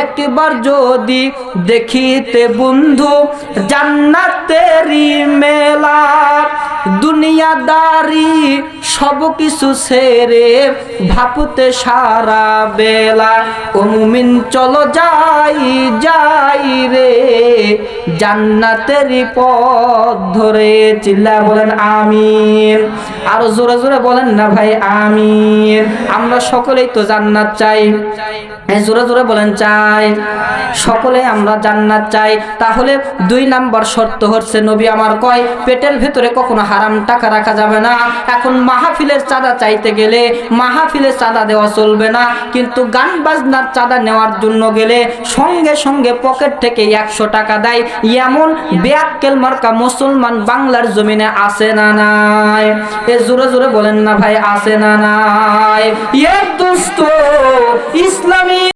একবার যদি দেখিতে বন্ধু জান্নাতেরই মেলা, দুনিয়াদারি সব কিছু ছেড়ে ভাবতে সারা বেলা, ও মুমিন চলো যাই যাই রে জান্নাতেরই পথ ধরে। চিল্লা বলেন আমিন। আরো জোরে জোরে বলেন না ভাই আমিন। আমরা সকলেই তো জান্নাত চাই, জোরে জোরে বলেন চাই। সকলে আমরা জান্নাত চাই। তাহলে 2 নাম্বার শর্ত হচ্ছে, নবী আমার কয় পেটের ভেতরে কখনো হারাম টাকা রাখা যাবে না। এখন মাহফিলের চাঁদা চাইতে গেলে মাহফিলের চাঁদা দেওয়া চলবে না, কিন্তু গান বাজনার চাঁদা নেওয়ার জন্য গেলে সঙ্গে সঙ্গে পকেট থেকে 100 টাকা দেয়। এমন বেয়াক্কেল মার্কা মুসলমান বাংলার জমিনে আছে না নাই? এ জোরে জোরে বলেন না ভাই আছে না নাই? এ দুষ্ট ইসলামী